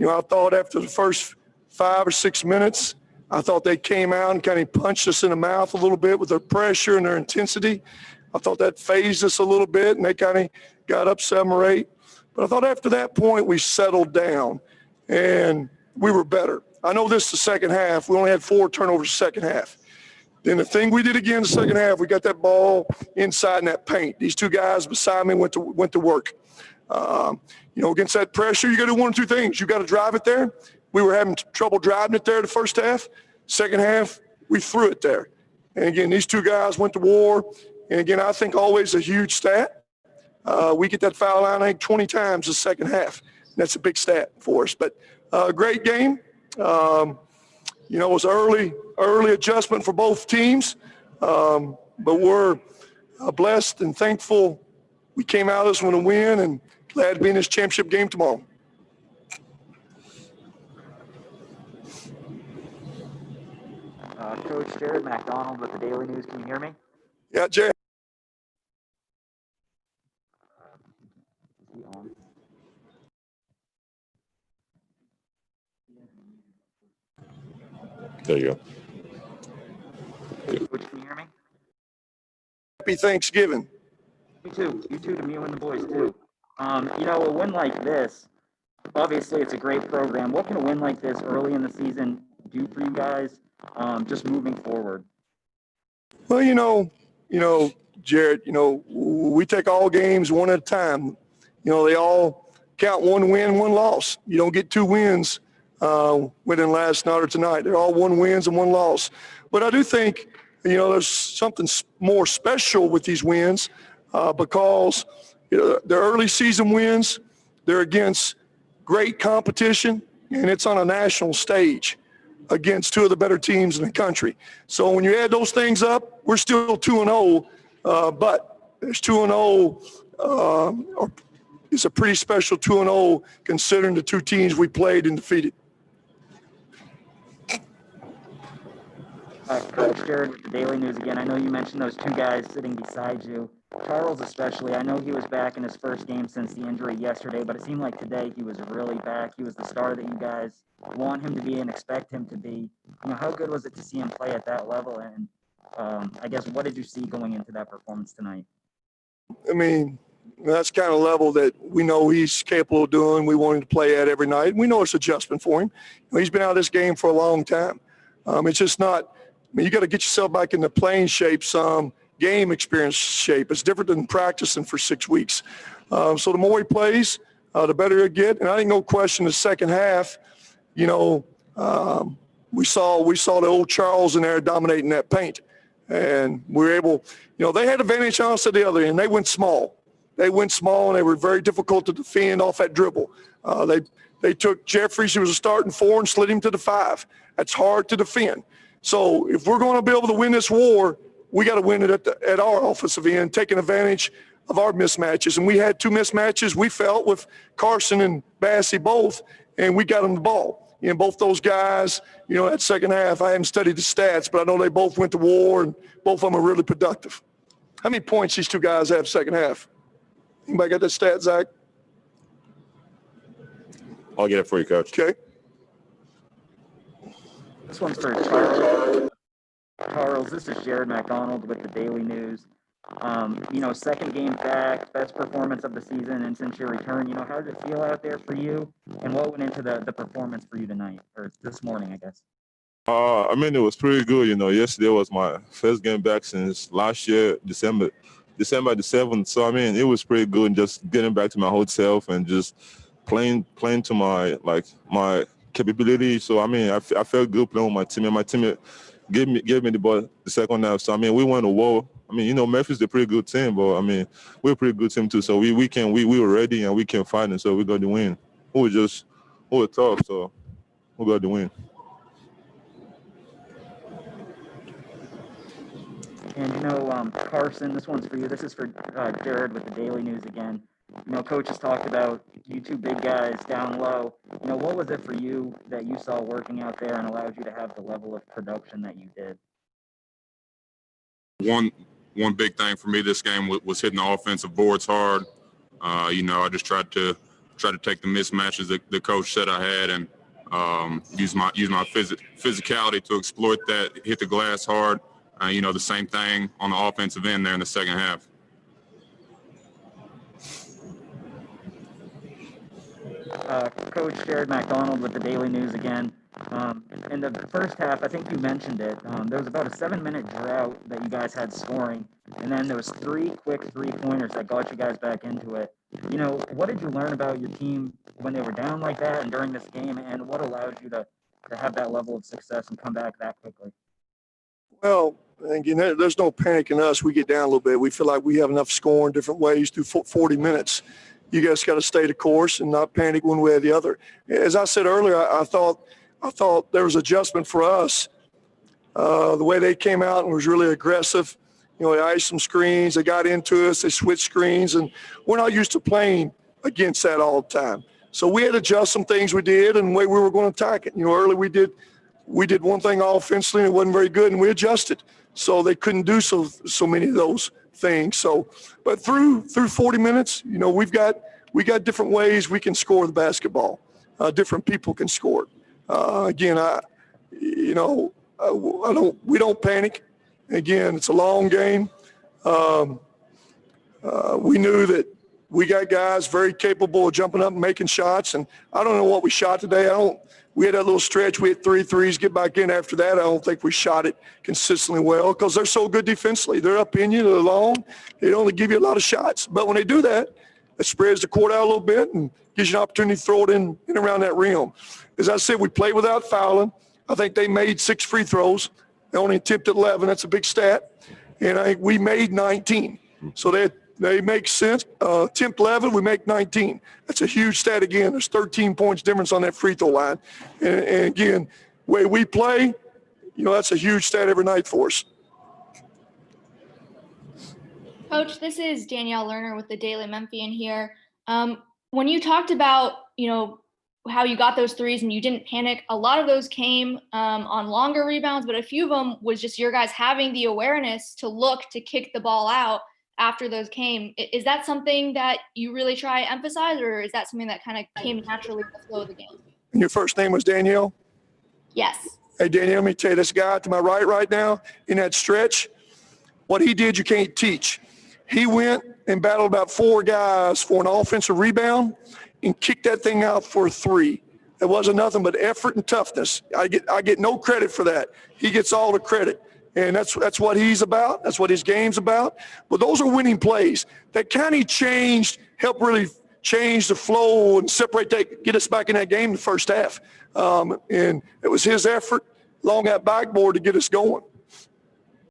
I thought after the first 5 or 6 minutes, I thought they came out and kind of punched us in the mouth a little bit with their pressure and their intensity. I thought that phased us a little bit, and they kind of got up 7 or 8. But I thought after that point, we settled down, and we were better. I know this is the second half. We only had 4 turnovers the second half. Then the thing we did again the second half, we got that ball inside in that paint. These 2 guys beside me went to work. Against that pressure, you got to do 1 or 2 things. You got to drive it there. We were having trouble driving it there the first half. Second half, we threw it there. And again, these 2 guys went to war. And again, I think always a huge stat. We get that foul line, I think, 20 times the second half. That's a big stat for us. But great game. It was early adjustment for both teams. But we're blessed and thankful we came out of this one to win, and glad to be in this championship game tomorrow. Coach Jared McDonald with the Daily News. Can you hear me? Yeah, Jared. There you go. Hey, Coach, can you hear me? Happy Thanksgiving. You too. You too to me and the boys, too. A win like this, obviously it's a great program. What can a win like this early in the season do for you guys just moving forward? Well, Jared, we take all games one at a time. They all count 1 win, 1 loss. You don't get 2 wins winning last night or tonight. They're all 1 wins and 1 loss. But I do think, there's something more special with these wins because the early season wins, they're against great competition, and it's on a national stage against 2 of the better teams in the country. So when you add those things up, we're still 2-0, but there's 2-0, or it's a pretty special 2-0 considering the 2 teams we played and defeated. Coach Jared with the Daily News again. I know you mentioned those 2 guys sitting beside you. Charles especially, I know he was back in his first game since the injury yesterday, but it seemed like today he was really back. He was the star that you guys want him to be and expect him to be. How good was it to see him play at that level? And I guess what did you see going into that performance tonight? That's the kind of level that we know he's capable of doing. We want him to play at every night. We know it's adjustment for him. He's been out of this game for a long time. It's just not – you got to get yourself back in the playing shape, some game experience shape. It's different than practicing for 6 weeks. So the more he plays, the better he'll get. And I think no question the second half, we saw the old Charles in there dominating that paint. And we were able – they had advantage on us at the other end. They went small. And they were very difficult to defend off that dribble. They took Jeffries, who was a starting 4, and slid him to the 5. That's hard to defend. So if we're going to be able to win this war, we got to win it at our offensive end, taking advantage of our mismatches. And we had 2 mismatches, we felt, with Carson and Bassey both, and we got them the ball. Both those guys, that second half, I haven't studied the stats, but I know they both went to war, and both of them are really productive. How many points these 2 guys have second half? Anybody got that stat, Zach? I'll get it for you, Coach. Okay. This one's for Charles. Charles, this is Jared McDonald with the Daily News. Second game back, best performance of the season, and since your return, how did it feel out there for you? And what went into the performance for you tonight, or this morning, I guess? It was pretty good. Yesterday was my first game back since last year, December the 7th. So, it was pretty good, just getting back to my whole self and just playing to my capability. So, I felt good playing with my team, and my teammate gave me the ball the second half. So, we went to war. Memphis is a pretty good team, but, we're a pretty good team too. So, we were ready, and we can fight, and so we got the win. We were tough, so we got the win. And, Carson, this one's for you. This is for Jared with the Daily News again. Coach has talked about you 2 big guys down low. What was it for you that you saw working out there and allowed you to have the level of production that you did? One big thing for me this game was hitting the offensive boards hard. I just tried to try to take the mismatches that the coach said I had and use my physicality to exploit that, hit the glass hard. The same thing on the offensive end there in the second half. Coach Jared McDonald with the Daily News again. In the first half, I think you mentioned it, there was about a 7-minute drought that you guys had scoring, and then there was 3 quick three-pointers that got you guys back into it. What did you learn about your team when they were down like that and during this game, and what allowed you to have that level of success and come back that quickly? Well, again, there's no panic in us. We get down a little bit. We feel like we have enough scoring different ways through 40 minutes. You guys got to stay the course and not panic one way or the other. As I said earlier, I thought there was adjustment for us. The way they came out and was really aggressive. They iced some screens. They got into us. They switched screens, and we're not used to playing against that all the time. So we had to adjust some things we did and the way we were going to attack it. Early we did one thing offensively and it wasn't very good, and we adjusted. So they couldn't do so many of those things. So, but through 40 minutes, we got different ways we can score the basketball. Different people can score it. Again, we don't panic. Again, it's a long game. We knew that we got guys very capable of jumping up and making shots, and I don't know what we shot today. We had that little stretch. We had 3 threes, get back in after that. I don't think we shot it consistently well because they're so good defensively. They're up in you, they're long. They only give you a lot of shots. But when they do that, it spreads the court out a little bit and gives you an opportunity to throw it in around that rim. As I said, we played without fouling. I think they made 6 free throws. They only attempted 11. That's a big stat. And I think we made 19. So they make sense. Attempt 11, we make 19. That's a huge stat again. There's 13 points difference on that free throw line. And again, the way we play, that's a huge stat every night for us. Coach, this is Danielle Lerner with the Daily Memphian here. When you talked about, how you got those threes and you didn't panic, a lot of those came on longer rebounds, but a few of them was just your guys having the awareness to look to kick the ball out after those came. Is that something that you really try to emphasize, or is that something that kind of came naturally in the flow of the game? And your first name was Danielle? Yes. Hey, Danielle, let me tell you, this guy to my right now in that stretch, what he did you can't teach. He went and battled about 4 guys for an offensive rebound and kicked that thing out for a 3. It wasn't nothing but effort and toughness. I get no credit for that. He gets all the credit. And that's what he's about. That's what his game's about. But those are winning plays. That kind of helped really change the flow and get us back in that game in the first half. And it was his effort along that backboard to get us going.